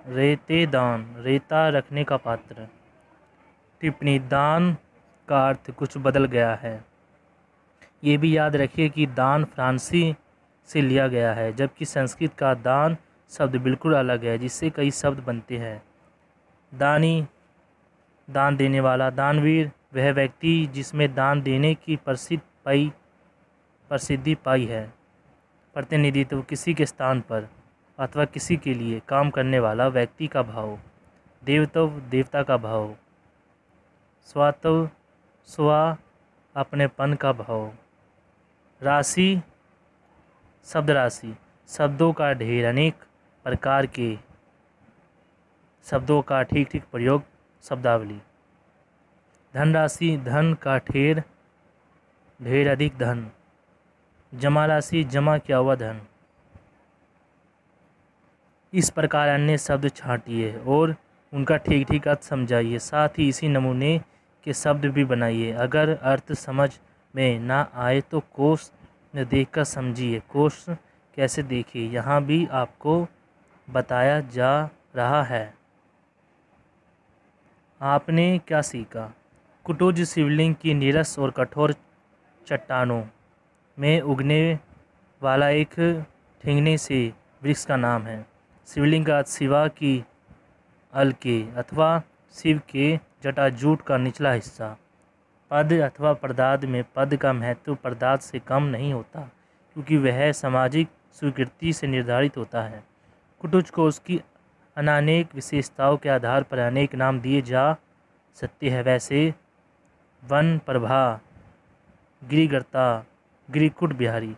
रेतेदान, रेता रखने का पात्र। टिप्पणी, दान का अर्थ कुछ बदल गया है। ये भी याद रखिए कि दान फ्रांसी से लिया गया है, जबकि संस्कृत का दान शब्द बिल्कुल अलग है, जिससे कई शब्द बनते हैं। दानी, दान देने वाला। दानवीर, वह व्यक्ति जिसमें दान देने की प्रसिद्धि पाई है। प्रतिनिधित्व, किसी के स्थान पर अथवा किसी के लिए काम करने वाला व्यक्ति का भाव। देवत्व, देवता का भाव। स्वात्व, स्व, अपनेपन का भाव। राशि, शब्द राशि, शब्दों का ढेर, अनेक प्रकार के शब्दों का ठीक ठीक प्रयोग, शब्दावली। धनराशि, धन का ढेर, ढेर अधिक धन। जमा राशि, जमा किया हुआ धन। इस प्रकार अन्य शब्द छांटिए और उनका ठीक ठीक अर्थ समझाइए। साथ ही इसी नमूने के शब्द भी बनाइए। अगर अर्थ समझ में ना आए तो कोश देखकर समझिए। कोश कैसे देखिए, यहाँ भी आपको बताया जा रहा है। आपने क्या सीखा? कुटुज शिवलिंग की नीरस और कठोर चट्टानों में उगने वाला एक ठिंगने से वृक्ष का नाम है। शिवलिंग का अर्थ शिवा की अल के अथवा शिव के जटाजूट का निचला हिस्सा। पद अथवा पदार्थ में पद का महत्व पदार्थ से कम नहीं होता, क्योंकि वह सामाजिक स्वीकृति से निर्धारित होता है। कुटुज को उसकी अनेक विशेषताओं के आधार पर अनेक नाम दिए जा सकते हैं। वैसे वन प्रभा, गिरिगर्ता, गिरिकुट बिहारी।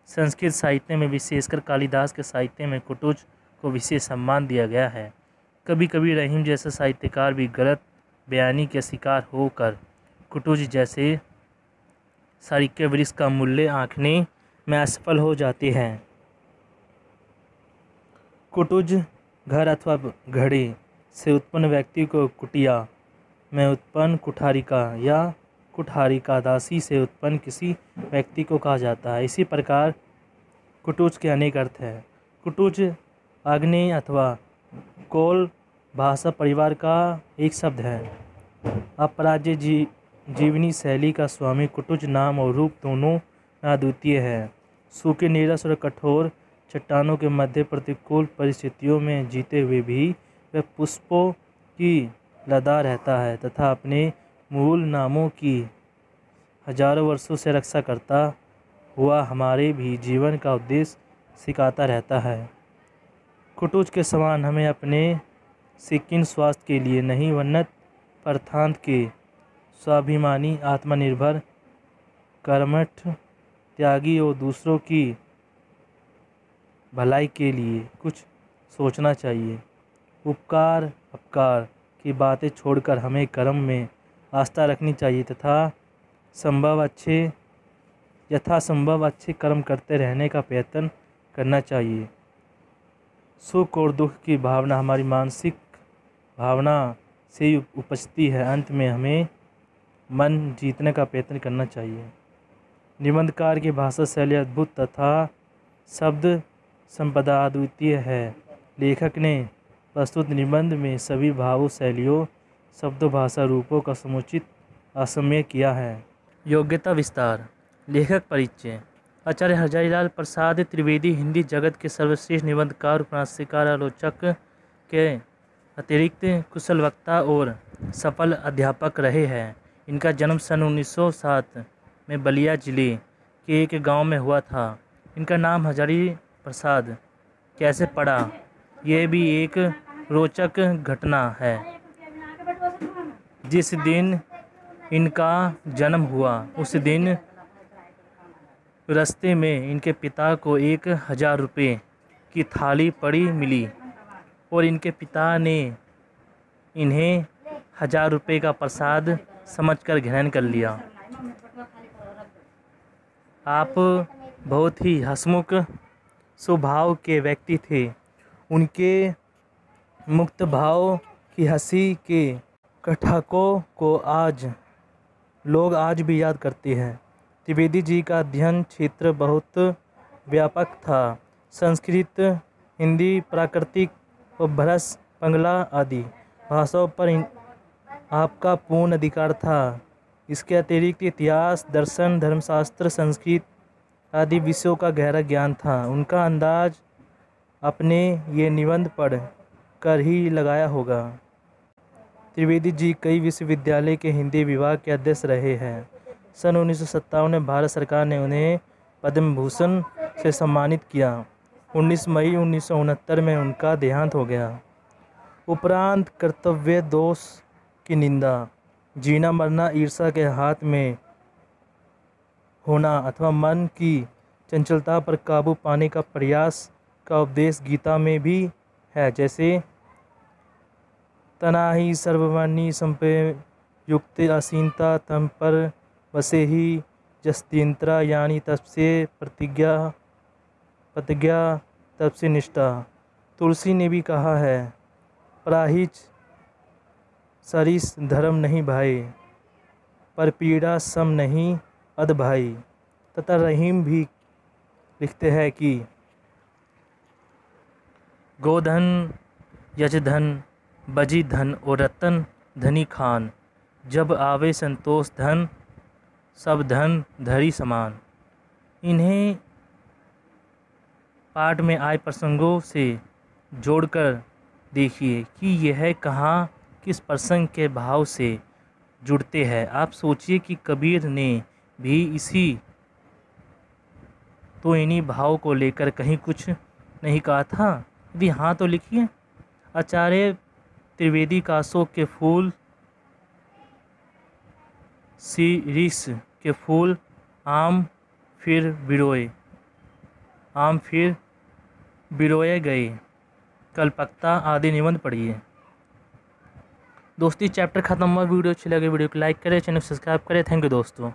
संस्कृत साहित्य में विशेषकर कालिदास के साहित्य में कुटुज को विशेष सम्मान दिया गया है। कभी कभी रहीम जैसा साहित्यकार भी गलत बयानी के शिकार होकर कुटुज जैसे सारिक्य वृक्ष का मूल्य आंकने में असफल हो जाते हैं। कुटुज घर अथवा घड़े से उत्पन्न व्यक्ति को कुटिया में उत्पन्न कुठारिका या कुठारिका दासी से उत्पन्न किसी व्यक्ति को कहा जाता है। इसी प्रकार कुटुज के अनेक अर्थ हैं। कुटुज आग्नेय अथवा कोल भाषा परिवार का एक शब्द है। अपराज्य जीवनी शैली का स्वामी कुटुज नाम और रूप दोनों अद्वितीय है। सूखे, नीरस और कठोर चट्टानों के मध्य प्रतिकूल परिस्थितियों में जीते हुए भी वह पुष्पों की लदा रहता है तथा अपने मूल नामों की हजारों वर्षों से रक्षा करता हुआ हमारे भी जीवन का उद्देश्य सिखाता रहता है। कुटुज के समान हमें अपने सिक्किन स्वास्थ्य के लिए नहीं, वन्नत अर्थांत के स्वाभिमानी, आत्मनिर्भर, कर्मठ, त्यागी और दूसरों की भलाई के लिए कुछ सोचना चाहिए। उपकार अपकार की बातें छोड़कर हमें कर्म में आस्था रखनी चाहिए तथा यथासंभव अच्छे कर्म करते रहने का प्रयत्न करना चाहिए। सुख और दुख की भावना हमारी मानसिक भावना से उपजती है। अंत में हमें मन जीतने का प्रयत्न करना चाहिए। निबंधकार की भाषा शैली अद्भुत तथा शब्द संपदा अद्वितीय है। लेखक ने प्रस्तुत निबंध में सभी भावों, शैलियों, शब्दों, भाषा रूपों का समुचित असमय किया है। योग्यता विस्तार। लेखक परिचय। आचार्य हजारीलाल प्रसाद त्रिवेदी हिंदी जगत के सर्वश्रेष्ठ निबंधकार, उपन्यासकार, आलोचक के अतिरिक्त कुशल वक्ता और सफल अध्यापक रहे हैं। इनका जन्म सन 1907 में बलिया जिले के एक गांव में हुआ था। इनका नाम हजारी प्रसाद कैसे पड़ा, यह भी एक रोचक घटना है। जिस दिन इनका जन्म हुआ उस दिन रास्ते में इनके पिता को 1000 रुपये की थाली पड़ी मिली। और इनके पिता ने इन्हें 1000 रुपये का प्रसाद समझकर ग्रहण कर लिया। आप बहुत ही हंसमुख स्वभाव के व्यक्ति थे। उनके मुक्त भाव की हंसी के कटाक्षों को लोग आज भी याद करते हैं। त्रिवेदी जी का अध्ययन क्षेत्र बहुत व्यापक था। संस्कृत, हिंदी, प्राकृतिक और भ्रश, बंगला आदि भाषाओं पर आपका पूर्ण अधिकार था। इसके अतिरिक्त इतिहास, दर्शन, धर्मशास्त्र, संस्कृत आदि विषयों का गहरा ज्ञान था। उनका अंदाज अपने ये निबंध पढ़ कर ही लगाया होगा। त्रिवेदी जी कई विश्वविद्यालय के हिंदी विभाग के अध्यक्ष रहे हैं। सन 1957 में भारत सरकार ने उन्हें पद्म भूषण से सम्मानित किया। 19 मई 1969 में उनका देहांत हो गया। उपरांत कर्तव्य दोष की निंदा, जीना मरना, ईर्ष्या के हाथ में होना अथवा मन की चंचलता पर काबू पाने का प्रयास का उपदेश गीता में भी है। जैसे तनाहि सर्ववर्णी संप्रयुक्त असीनता तम पर वसे ही जस्त्यंतरा यानी तपसे प्रतिज्ञा तपसे निष्ठा। तुलसी ने भी कहा है, प्राहिच सरिस धर्म नहीं भाई, पर पीड़ा सम नहीं अध भाई। तथा रहीम भी लिखते हैं कि गोधन, यजधन, बजी धन और रतन धनी खान, जब आवे संतोष धन, सब धन धरी समान। इन्हें पाठ में आए प्रसंगों से जोड़कर देखिए कि यह कहाँ किस प्रसंग के भाव से जुड़ते हैं। आप सोचिए कि कबीर ने भी इन्हीं भाव को लेकर कहीं कुछ नहीं कहा था। यदि हाँ तो लिखिए। आचार्य त्रिवेदी का अशोक के फूल, शीरीष के फूल, आम फिर बिरोए गए, कलपत्ता आदि निबंध पढ़िए। दोस्तों चैप्टर खत्म हुआ। वीडियो अच्छी लगे वीडियो को लाइक करें, चैनल को सब्सक्राइब करें। थैंक यू दोस्तों।